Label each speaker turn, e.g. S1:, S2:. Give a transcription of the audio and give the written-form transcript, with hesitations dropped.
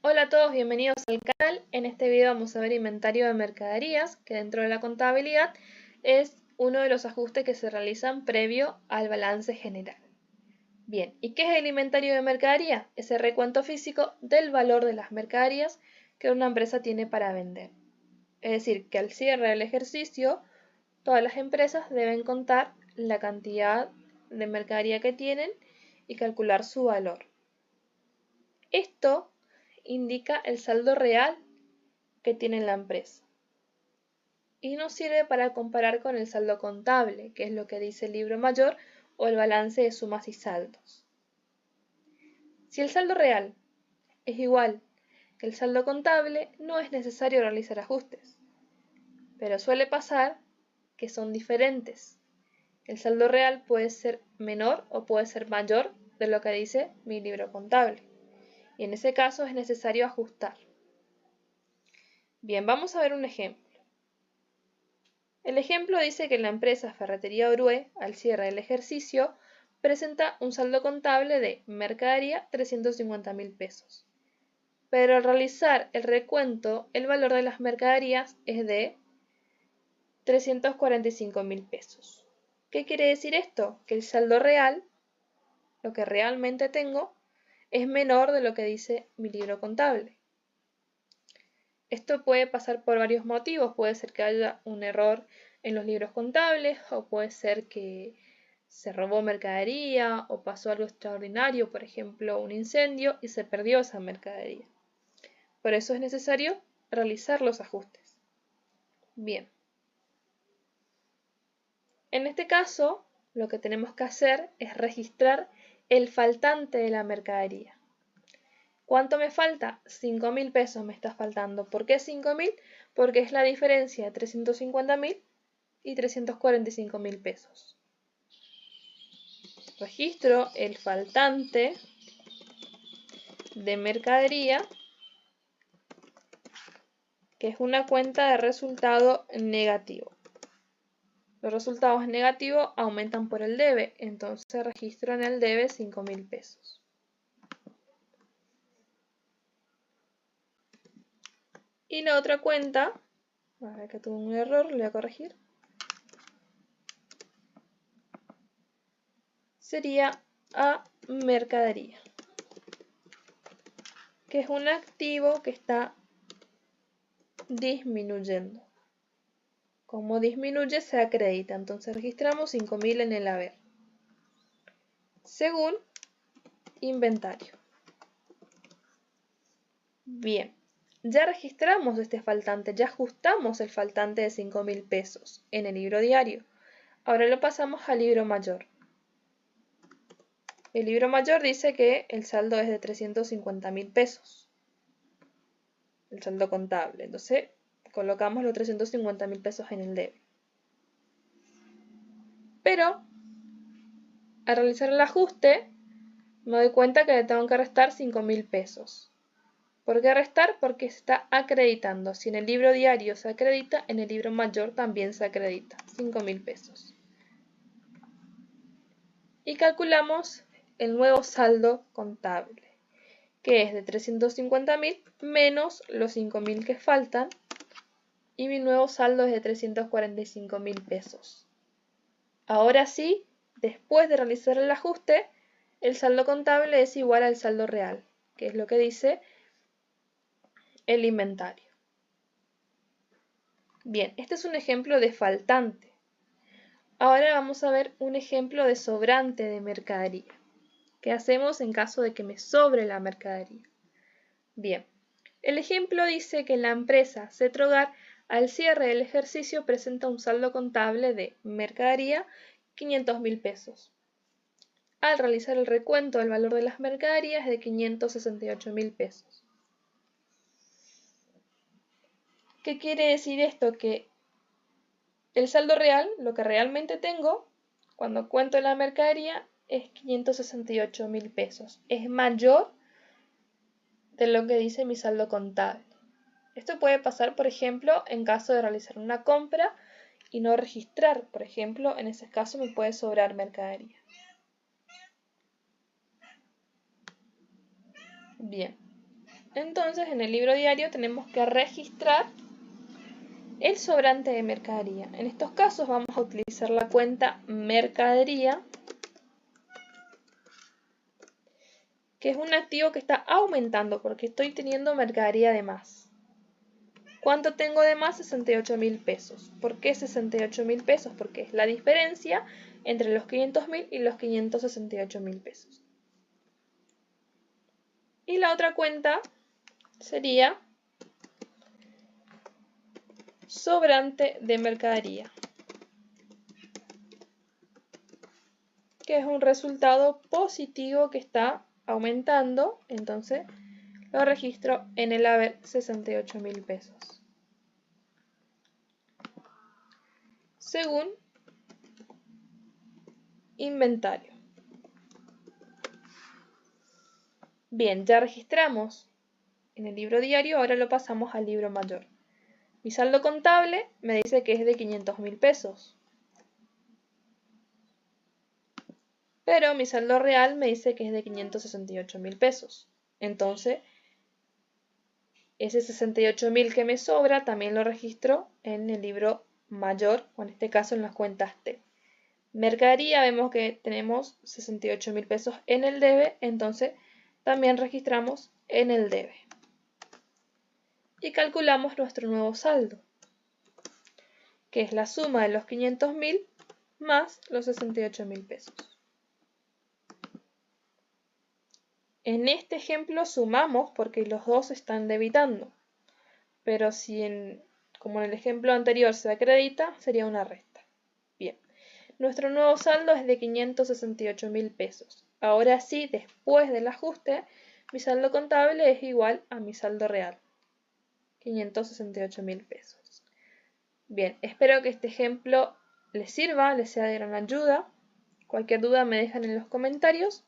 S1: Hola a todos, bienvenidos al canal. En este video vamos a ver inventario de mercaderías, que dentro de la contabilidad es uno de los ajustes que se realizan previo al balance general. Bien, ¿y qué es el inventario de mercadería? Es el recuento físico del valor de las mercaderías que una empresa tiene para vender. Es decir, que al cierre del ejercicio, todas las empresas deben contar la cantidad de mercadería que tienen y calcular su valor. Esto indica el saldo real que tiene la empresa y nos sirve para comparar con el saldo contable, que es lo que dice el libro mayor o el balance de sumas y saldos. Si el saldo real es igual que el saldo contable, no es necesario realizar ajustes, pero suele pasar que son diferentes. El saldo real puede ser menor o puede ser mayor de lo que dice mi libro contable, y en ese caso es necesario ajustar. Bien, vamos a ver un ejemplo. El ejemplo dice que la empresa Ferretería Orue, al cierre del ejercicio, presenta un saldo contable de mercadería 350.000 pesos. Pero al realizar el recuento, el valor de las mercaderías es de 345.000 pesos. ¿Qué quiere decir esto? Que el saldo real, lo que realmente tengo, es menor de lo que dice mi libro contable. Esto puede pasar por varios motivos, puede ser que haya un error en los libros contables o puede ser que se robó mercadería o pasó algo extraordinario, por ejemplo un incendio y se perdió esa mercadería. Por eso es necesario realizar los ajustes. Bien. En este caso, lo que tenemos que hacer es registrar el faltante de la mercadería. ¿Cuánto me falta? 5.000 pesos me está faltando. ¿Por qué 5.000? Porque es la diferencia de 350.000 y 345.000 pesos. Registro el faltante de mercadería, que es una cuenta de resultado negativo. Los resultados negativos aumentan por el debe, entonces registro en el debe 5.000 pesos. Y la otra cuenta, a ver que tuve un error, lo voy a corregir. Sería a mercadería, que es un activo que está disminuyendo. Como disminuye, se acredita, entonces registramos 5.000 en el haber. Según inventario. Bien, ya registramos este faltante, ya ajustamos el faltante de 5.000 pesos en el libro diario. Ahora lo pasamos al libro mayor. El libro mayor dice que el saldo es de 350.000 pesos. El saldo contable. Entonces colocamos los 350.000 pesos en el debe. Pero al realizar el ajuste me doy cuenta que le tengo que restar 5.000 pesos. ¿Por qué restar? Porque se está acreditando. Si en el libro diario se acredita, en el libro mayor también se acredita. 5.000 pesos. Y calculamos el nuevo saldo contable, que es de 350.000 menos los 5.000 que faltan. Y mi nuevo saldo es de 345.000 pesos. Ahora sí, después de realizar el ajuste, el saldo contable es igual al saldo real, que es lo que dice el inventario. Bien, este es un ejemplo de faltante. Ahora vamos a ver un ejemplo de sobrante de mercadería. ¿Qué hacemos en caso de que me sobre la mercadería? Bien, el ejemplo dice que la empresa Cetrogar al cierre del ejercicio presenta un saldo contable de mercadería 500.000 pesos. Al realizar el recuento del valor de las mercaderías es de 568.000 pesos. ¿Qué quiere decir esto? Que el saldo real, lo que realmente tengo, cuando cuento la mercadería, es 568.000 pesos. Es mayor de lo que dice mi saldo contable. Esto puede pasar, por ejemplo, en caso de realizar una compra y no registrar. Por ejemplo, en ese caso me puede sobrar mercadería. Bien. Entonces, en el libro diario tenemos que registrar el sobrante de mercadería. En estos casos vamos a utilizar la cuenta mercadería, que es un activo que está aumentando porque estoy teniendo mercadería de más. ¿Cuánto tengo de más? 68.000 pesos. ¿Por qué 68.000 pesos? Porque es la diferencia entre los 500.000 y los 568.000 pesos. Y la otra cuenta sería sobrante de mercadería, que es un resultado positivo que está aumentando, entonces lo registro en el haber 68.000 pesos. Según inventario. Bien, ya registramos en el libro diario, ahora lo pasamos al libro mayor. Mi saldo contable me dice que es de 500.000 pesos. Pero mi saldo real me dice que es de 568.000 pesos. Entonces, ese 68.000 que me sobra también lo registro en el libro mayor, o en este caso en las cuentas T. Mercadería, vemos que tenemos 68.000 pesos en el debe, entonces también registramos en el debe. Y calculamos nuestro nuevo saldo, que es la suma de los 500.000 más los 68.000 pesos. En este ejemplo sumamos porque los dos están debitando, pero si como en el ejemplo anterior se acredita, sería una resta. Bien, nuestro nuevo saldo es de 568.000 pesos. Ahora sí, después del ajuste, mi saldo contable es igual a mi saldo real, 568.000 pesos. Bien, espero que este ejemplo les sirva, les sea de gran ayuda. Cualquier duda me dejan en los comentarios.